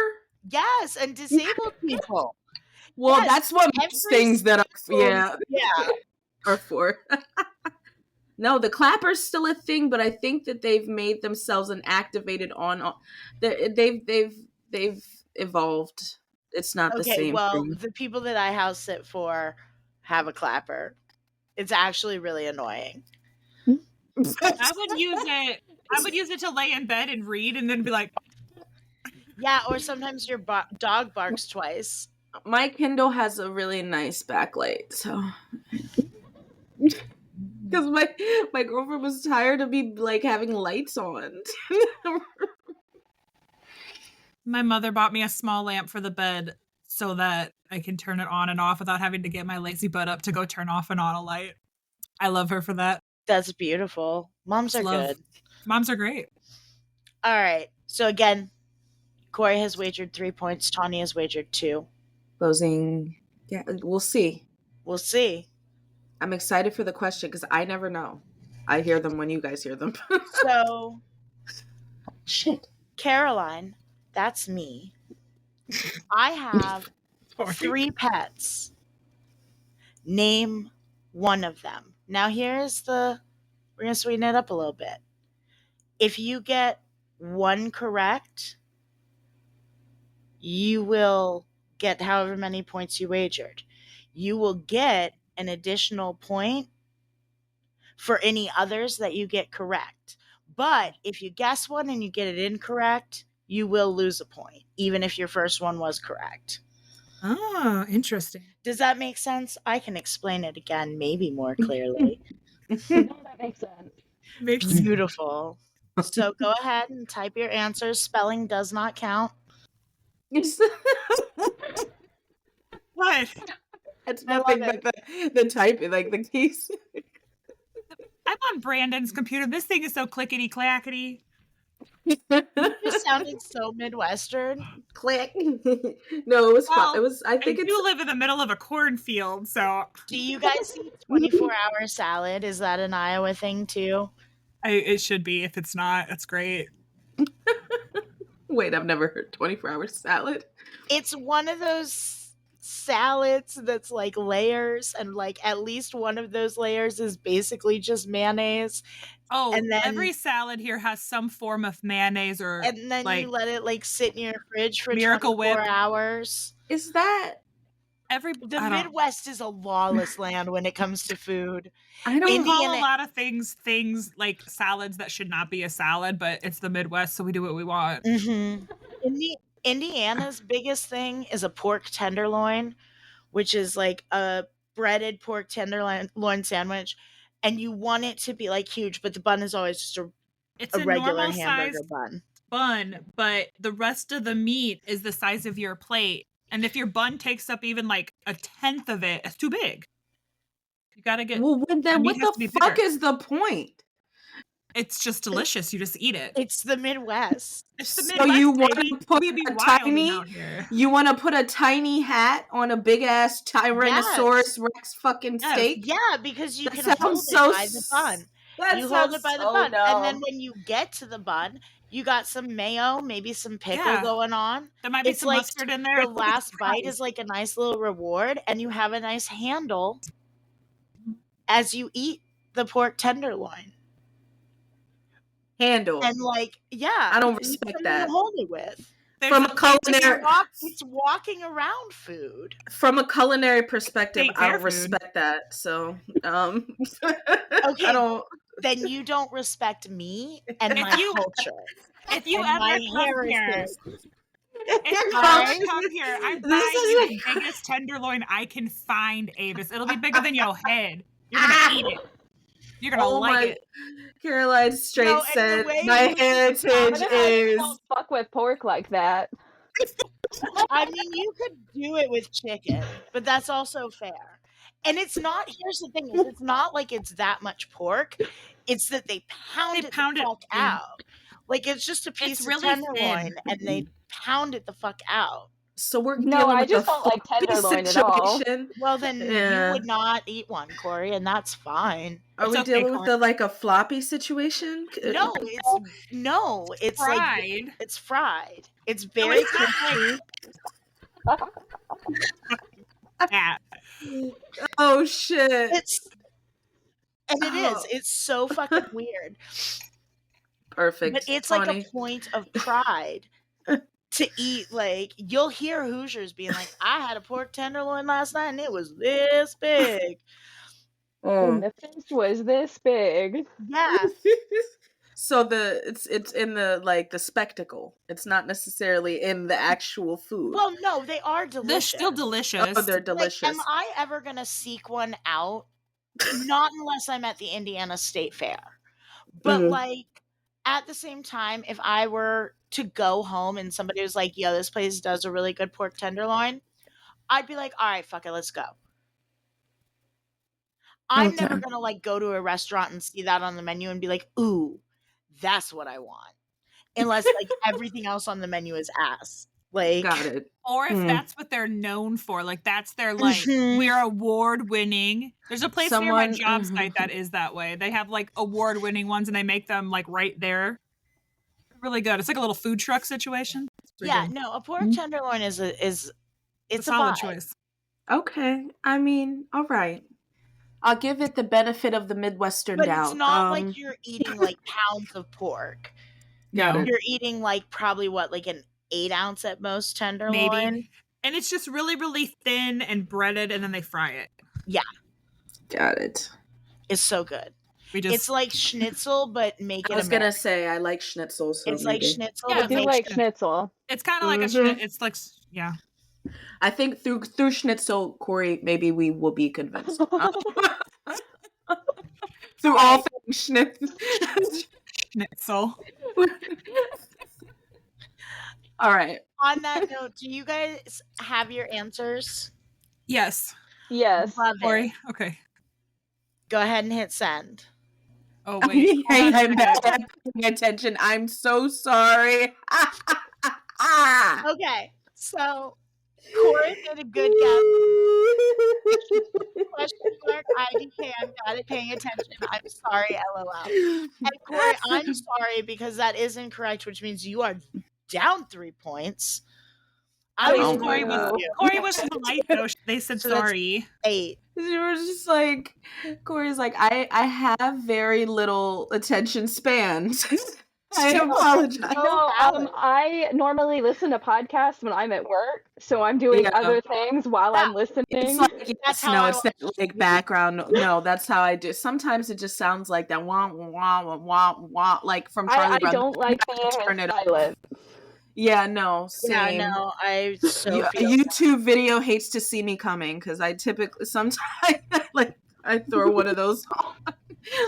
yes, and disabled people. Well, Yes, that's what every most things that are Yeah. are for. No, the clapper's still a thing, but I think that they've made themselves an activated on. They've evolved. It's not the Okay, same well, thing. the people that I house sit for have a clapper. It's actually really annoying. I would use it. I would use it to lay in bed and read, and then be like, Yeah, or sometimes your dog barks twice. My Kindle has a really nice backlight, so because my girlfriend was tired of me like having lights on. my mother bought me a small lamp for the bed so that I can turn it on and off without having to get my lazy butt up to go turn off and on a light. I love her for that. That's beautiful. Moms are Love. good. Moms are great. All right. So again, Corey has wagered 3 points. Tawny has wagered 2. Closing. Yeah, we'll see. We'll see. I'm excited for the question because I never know. I hear them when you guys hear them. So, Shit. Caroline, that's me. I have 3 pets. Name one of them. Now we're going to sweeten it up a little bit. If you get 1 correct, you will get however many points you wagered. You will get an additional point for any others that you get correct. But if you guess one and you get it incorrect, you will lose a point, even if your first one was correct. Oh, interesting. Does that make sense? I can explain it again, maybe more clearly. No, that makes sense. Makes sense. Beautiful. So go ahead and type your answers. Spelling does not count. What? It's nothing but the typing, like the keys. I'm on Brandon's computer. This thing is so clickety clackety. You sounded so Midwestern. Click. No, it was fun. It was. I think I it's. do live in the middle of a cornfield, so Do you guys see 24-hour salad? Is that an Iowa thing too? it should be. If it's not, that's great. Wait, I've never heard 24-hour salad. It's one of those salads that's like layers, and like at least one of those layers is basically just mayonnaise, Oh, and then every salad here has some form of mayonnaise or and then like you let it like sit in your fridge for Miracle 24 Whip. hours. Is that? The Midwest is a lawless land when it comes to food. I We don't. call a lot of things like salads that should not be a salad, but it's the Midwest, so we do what we want. Indiana's biggest thing is a pork tenderloin, which is like a breaded pork tenderloin sandwich, and you want it to be like huge, but the bun is always just It's a a regular normal hamburger sized bun. bun, but the rest of the meat is the size of your plate. And if your bun takes up even like a tenth of it, it's too big. You gotta get. Well, then what the fuck is the point? It's just delicious. You just eat it. It's the Midwest. It's the So Midwest. you want baby. to put We be a wilding tiny? out here. You want to put a tiny hat on a big ass Tyrannosaurus Rex fucking steak? Yeah, because you That can hold sounds it by the bun. That You hold it sounds by the so bun, and then dumb. when you get to the bun, you got some mayo, maybe some pickle Yeah. going on. There might be It's some like mustard in there. the last bite is like a nice little reward, and you have a nice handle as you eat the pork tenderloin. Handle. And like, yeah, I don't you respect need that. to hold it with. There's From a a culinary It's walking around food. from a culinary perspective, State I fair don't food. respect that. So, Okay, I don't. then you don't respect me and If my you- culture. If you and ever my come here, heritage. if you Alright. ever come here, I'm This buying is you like- the biggest tenderloin I can find, Avis. It'll be bigger than your head. You're gonna eat it. You're gonna like it. Caroline straight No, and the said, way "My you heritage What if I is." don't fuck with pork like that? I mean, you could do it with chicken, but that's also fair. And it's not. Here's the thing: is it's not like it's that much pork. It's that they pound it the fuck out. Like it's just a piece really of tenderloin, thin. and they pound it the fuck out. So we're No, dealing I with just the don't like floppy tenderloin at all. situation. Well, then Yeah. you would not eat one, Corey, and that's fine. Are It's we okay, dealing Corey. with a floppy situation? No, it's like Fried. it's fried. It's very it's not crispy. Yeah. Oh shit! It is. It's so fucking weird. Perfect. But it's Tawny. like a point of pride to eat. Like you'll hear Hoosiers being like, "I had a pork tenderloin last night, and it was this big." And the fish was this big. Yeah. So it's in the spectacle. It's not necessarily in the actual food. Well, no, they are delicious. They're still delicious. Oh, they're delicious. Like, am I ever gonna seek one out? Not unless I'm at the Indiana State Fair. But like at the same time, if I were to go home and somebody was like, "Yo, this place does a really good pork tenderloin," I'd be like, "All right, fuck it, let's go." I'm never gonna like go to a restaurant and see that on the menu and be like, "Ooh, that's what I want," unless like everything else on the menu is ass. Like, got it. Or if that's what they're known for, like that's their like we're award winning. There's a place near my job site that is that way. They have like award winning ones and they make them like right there. Really good. It's like a little food truck situation. Yeah, no, a pork tenderloin is it's a solid vibe. choice. Okay, I mean, all right. I'll give it the benefit of the Midwestern But doubt. it's not like you're eating like pounds of pork. No. You're eating like probably what, like an 8-ounce at most tenderloin. Maybe. And it's just really, really thin and breaded, and then they fry it. Yeah. Got it. It's so good. It's It's like schnitzel, but make it I was American. gonna say I like schnitzel. So It's like maybe. schnitzel, Yeah, but I do make like schnitzel. It's kind of like a schnitzel. It's like, yeah. I think through schnitzel, Corey, maybe we will be convinced. Through all things Schnitzel. All right. On that note, do you guys have your answers? Yes. Yes. Love it. Corey. Okay. Go ahead and hit send. Oh, wait. I'm not paying attention. I'm so sorry. Okay, so Corey did a good guess. Question mark IDK. I'm not paying attention. I'm sorry, LOL. And Corey, I'm sorry because that is incorrect, which means you are down 3 points. At was least my Corey God. was polite though. They said So that's- sorry. 8. She was just like, Corey's like, I have very little attention span. I apologize. No, valid. I normally listen to podcasts when I'm at work, so I'm doing Yeah. other things while I'm listening. It's like, yes, That's how no, I it's not like background. No, that's how I do. Sometimes it just sounds like that wah, wah, wah, wah, wah, like from Charlie I Brown. don't like being Turn it off. silent. Yeah, no, same. Yeah, no, I so A feel YouTube video hates to see me coming because I typically sometimes like I throw one of those on,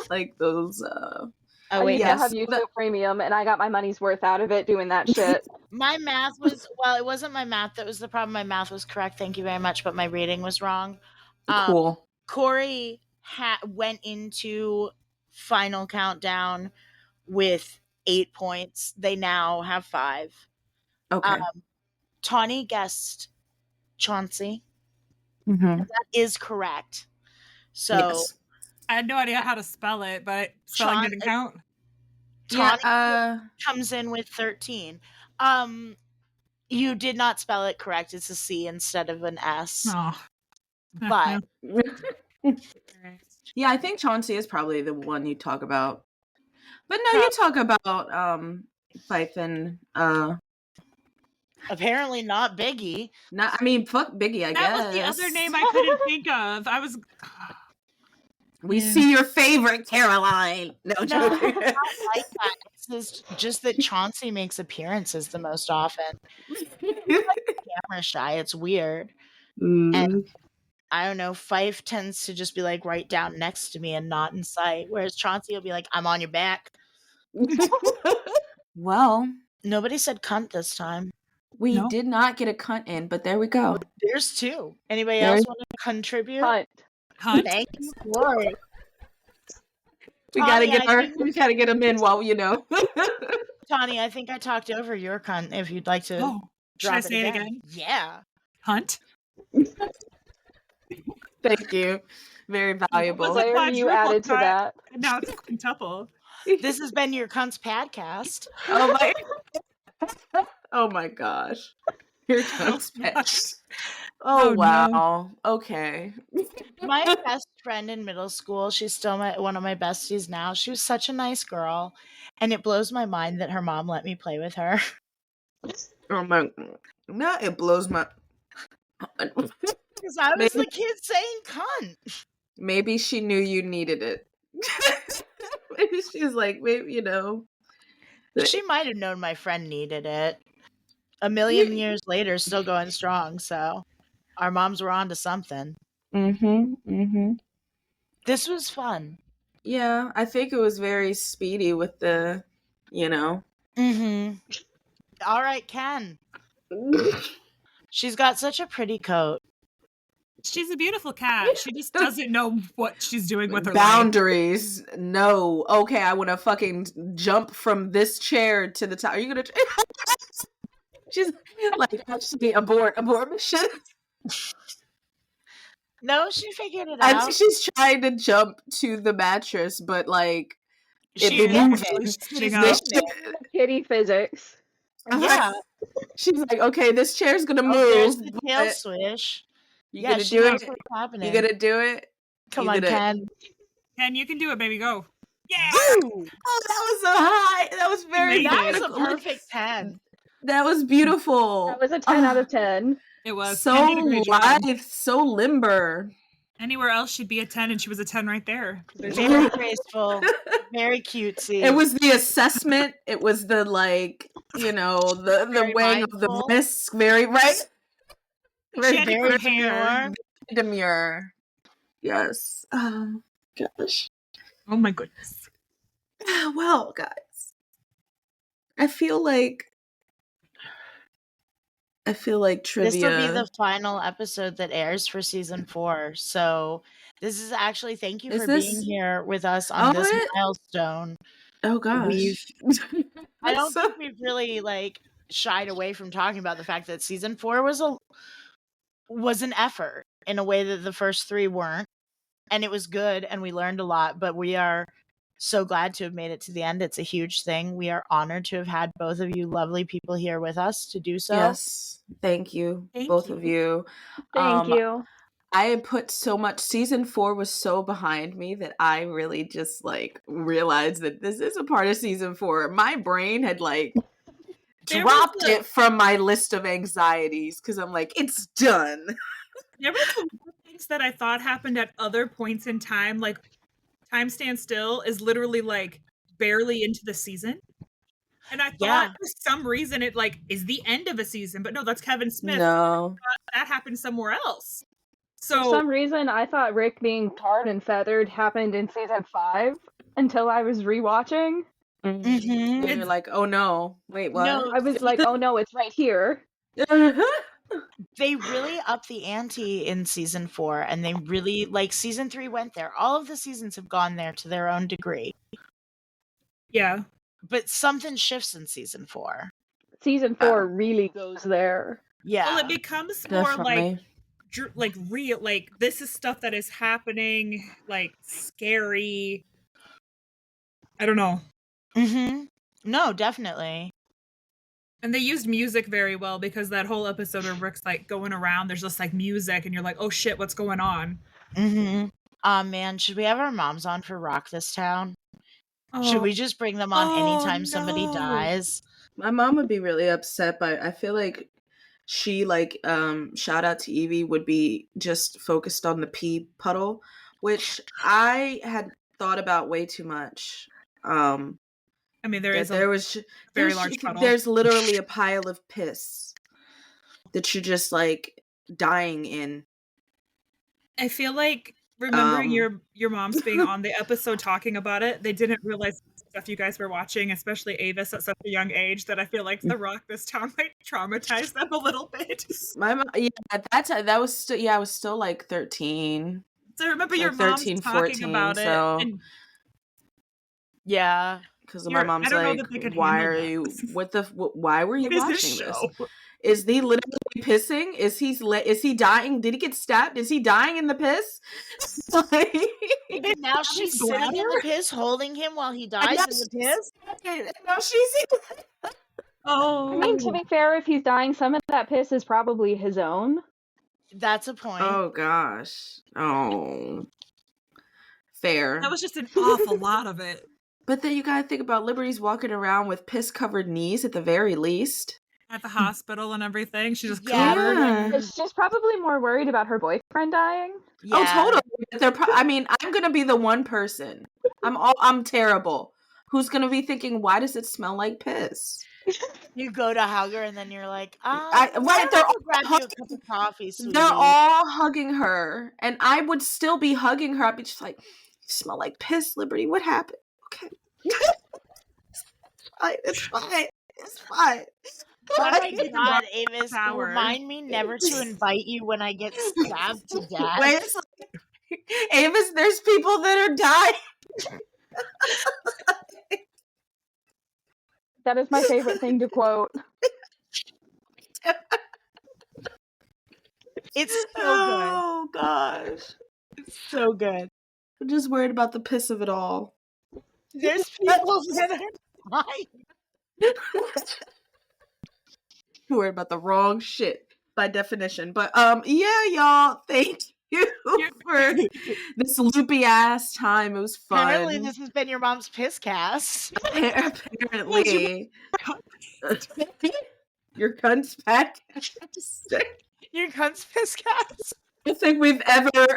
like those. Oh I wait, used yes. to have YouTube Premium, and I got my money's worth out of it doing that shit. my math was it wasn't my math that was the problem. My math was correct, thank you very much, but my reading was wrong. Cool. Corey went into final countdown with 8 points. They now have 5. Okay. Tawny guessed Chauncey. Mm-hmm. That is correct. So Yes. I had no idea how to spell it, but spelling didn't count. Tawny Yeah. comes in with 13. You did not spell it correct. It's a C instead of an S. Oh. But Yeah, I think Chauncey is probably the one you talk about. But no, you talk about Fife and apparently not Biggie. not. I mean, fuck Biggie. I guess That was the other name I couldn't think of. I was. We see your favorite Caroline. No, joking. I like that. It's just that Chauncey makes appearances the most often. Camera shy. It's weird. And I don't know, Fife tends to just be like right down next to me and not in sight. Whereas Chauncey will be like, I'm on your back. Well, Nobody said cunt this time. we did not get a cunt in, but there we go. There's 2. Anybody else want to contribute? Hunt. Thank you, Corey. We gotta Tawny, we gotta get them in while Tawny, I think I talked over your cunt. If you'd like to Should I drop say it again? Yeah. Hunt. Thank you. Very valuable. Was it Where you added to that? And now it's a quintuple. This has been your cunt's podcast. Oh my! Oh my gosh! Here comes Pet. Oh wow! No. Okay. My best friend in middle school, she's still one of my besties now. She was such a nice girl, and it blows my mind that her mom let me play with her. Oh my! No, it blows my. Because I was the kid saying cunt. Maybe she knew you needed it. Maybe she's like, maybe She might have known my friend needed it. A million years later, still going strong. So our moms were on to something. This was fun. Yeah, I think it was very speedy with the, All right, Ken. She's got such a pretty coat. She's a beautiful cat. She just doesn't know what she's doing with her life. Boundaries. No. Okay, I want to fucking jump from this chair to the top. Are you gonna? She's like, actually, abort mission. No, she figured it I out. think she's trying to jump to the mattress, but like it She be is. moving. She's up. This moving. Kitty physics. Yeah. She's like, okay, this chair's gonna move. There's the tail but swish. You Yeah, gonna she do knows it? what's happening. You gonna do it? Come You on, gonna- Ken. Ken, you can do it, baby. Go. Yeah. Oh, that was so high. That was very. That was a beautiful. perfect 10. That was beautiful. That was a 10 out of 10. It was. So Ken did a great job. lithe, so limber. Anywhere else, she'd be a 10, and she was a 10 right there. Very graceful. Very cutesy. It was the assessment. It was the the Very weighing of the mindful. risk. Very right. She had to very prepare. Demure. Yes. Oh gosh. Oh my goodness. Well, guys, I feel like trivia. This will be the final episode that airs for season 4. So this is actually thank you Is for this- being here with us on this it? milestone. Oh gosh. I don't think we've really shied away from talking about the fact that season 4 was an effort in a way that the first 3 weren't. And it was good and we learned a lot, but we are so glad to have made it to the end. It's a huge thing. We are honored to have had both of you lovely people here with us to do so. Yes. Thank you, both of you. Thank you. I had put so much, season 4 was so behind me that I really just like realized that this is a part of season 4. My brain had like dropped it from my list of anxieties because I'm like, it's done. There were some things that I thought happened at other points in time, like Time Stands Still is literally like barely into the season. And I thought for some reason it like is the end of a season, but no, that's Kevin Smith. No. That happened somewhere else. So for some reason, I thought Rick being tarred and feathered happened in season 5 until I was rewatching. Mm-hmm. And you're like, oh no, wait, what? No, I was like, oh no, it's right here. They really upped the ante in season 4, and they really, like, season 3 went there. All of the seasons have gone there to their own degree. Yeah. But something shifts in season 4. Season 4 really goes there. Yeah. Well, it becomes more like real, like this is stuff that is happening, like scary. I don't know. Mm-hmm. No, definitely. And they used music very well because that whole episode where Rick's like going around, there's just like music and you're like, oh shit, what's going on? Mm-hmm. Man, should we have our moms on for Rock This Town? Should we just bring them on anytime somebody dies? My mom would be really upset, but I feel like she, like, shout out to Evie, would be just focused on the pee puddle, which I had thought about way too much. I mean, there was a very large puddle. There's literally a pile of piss that you're just like dying in. I feel like remembering your moms being on the episode talking about it, they didn't realize the stuff you guys were watching, especially Avis at such a young age, that I feel like the Rock This Town might traumatize them a little bit. My mom, at that time, I was still like 13. So I remember your mom talking 14, about it. And yeah. Because my mom's like, why are you, why were you watching this? Is he literally pissing? Is he dying? Did he get stabbed? Is he dying in the piss? And now she's sitting in the piss, holding him while he dies in the piss? Now she's... I mean, to be fair, if he's dying, some of that piss is probably his own. That's a point. Oh, gosh. Oh. Fair. That was just an awful lot of it. But then you gotta think about Liberty's walking around with piss-covered knees at the very least. At the hospital and everything. She just covered. Yeah. She's probably more worried about her boyfriend dying. Yeah. Oh, totally. I mean, I'm gonna be the one person. I'm terrible. Who's gonna be thinking, why does it smell like piss? You go to hug her and then you're like, they're all grab you a cup of coffee, sweetie. They're all hugging her, and I would still be hugging her. I'd be just like, you smell like piss, Liberty. What happened? Okay. It's fine. Oh my God, Avis, remind me never to invite you when I get stabbed to death. Wait, Avis, there's people that are dying. That is my favorite thing to quote. It's so good. Oh, gosh. It's so good. I'm just worried about the piss of it all. There's people that are dying. Worried about the wrong shit by definition. But yeah, y'all, thank you for this loopy ass time. It was fun. Apparently this has been your mom's piss cast. Apparently. Your cunt's back. Your cunt's piss cast. I think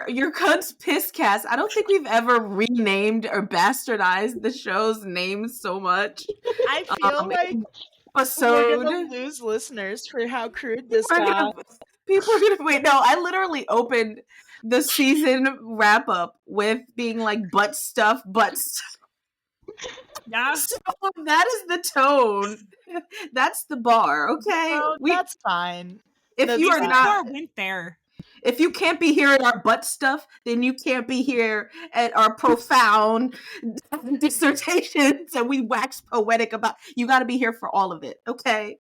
your cunt's piss cast. I don't think we've ever renamed or bastardized the show's name so much. I feel like we're gonna lose listeners for how crude this got. People are gonna wait. No, I literally opened the season wrap up with being like butt stuff. Yeah. So that is the tone. That's the bar. Okay, oh, that's fine. If you are not went there. If you can't be here at our butt stuff, then you can't be here at our profound dissertations and we wax poetic about. You got to be here for all of it, okay?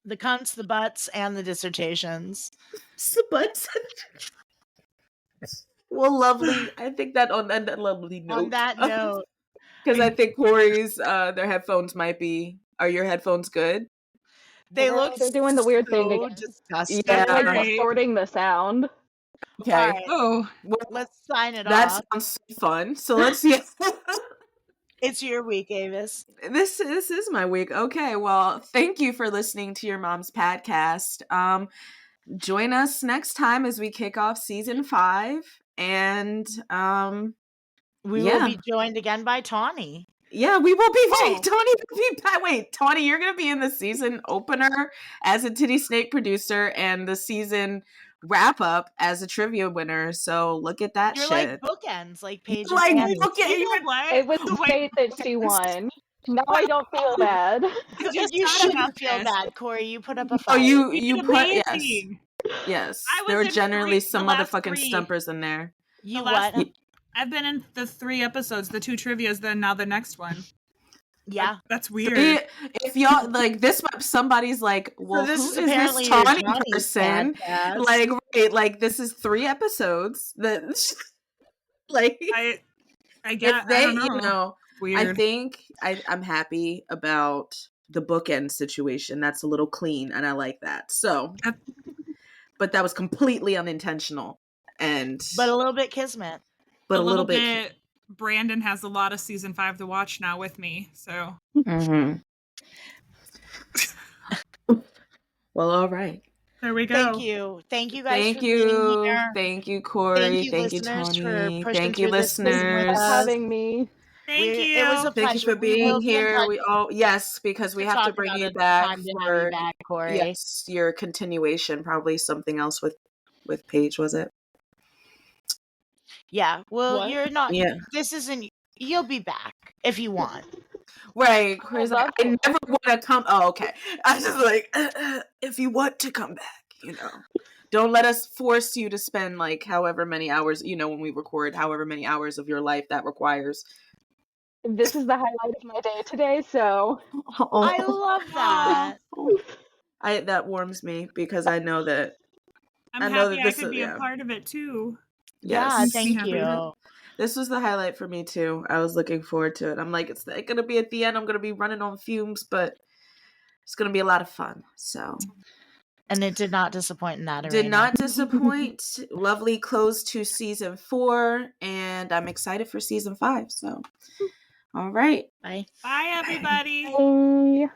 The cunts, the butts, and the dissertations. The butts. Well, lovely. I think that on that lovely note. On that note, Because I think Corey's their headphones might be. Are your headphones good? They look They're doing the weird thing so again. disgusting. Yeah. They're like Right. distorting the sound. Okay. All right, Oh, Well, let's sign it that off. sounds so fun. So let's see. It's your week, Avis. This is my week. Okay. Well, thank you for listening to your mom's podcast. Join us next time as we kick off season 5, and We yeah. will be joined again by Tawny. Yeah, we will be. Oh. Tawny will be back. Wait, Tawny, you're gonna be in the season opener as a TiddySnake producer and the season wrap up as a trivia winner. So look at that You're shit. like bookends, like Paige and Like, Andy. look at you know even. what? It was The way fate that she won. Now I don't feel bad. I Dude, just you thought about shouldn't feel this. bad, Corey. You put up a Oh, fight. you did put yes, amazing. yes. I There was were in generally the some last motherfucking 3. stumpers in there. You last- what? I've been in the 3 episodes, the 2 trivias, then now the next one. Yeah. That's weird. If y'all like this, somebody's like, well, this who is is apparently this your Tawny Johnny's person? podcast. Like, right, like this is 3 episodes that, like, I get. if they, I don't know. Weird. I think I'm happy about the bookend situation. That's a little clean, and I like that. So, but that was completely unintentional, and but a little bit kismet. but a a little bit. Brandon has a lot of season 5 to watch now with me, so Mhm. Well, all right. there we go. Thank you guys Thank for being you. here. Thank you, Corey. Thank you, Thank you, listeners, for Tony. pushing Thank you, through this season with listeners. For us. having me. Thank you. It was a Thank you pleasure. for We will being be in here. touch We all yes, because we to have to talk bring about you a back time to have for you back, Corey. yes, your continuation. Probably something else with Paige, was it? Yeah. Well, What? you're not. Yeah. This isn't. You'll be back if you want. Right. Corey's like, love I to. never want to come. Oh, okay. I was just like, if you want to come back, don't let us force you to spend like however many hours, when we record, however many hours of your life that requires. This is the highlight of my day today, so I love that. That warms me because I know that. I'm I know happy that I this could is be a part of it too. Yeah. Yes. Thank happy. you. This was the highlight for me too. I was looking forward to it. I'm like, it's gonna be at the end. I'm gonna be running on fumes, but it's gonna be a lot of fun. So, And it did not disappoint in that arena. did not disappoint. Lovely close to season 4, and I'm excited for season 5. So, all right. Bye. Bye, everybody. bye.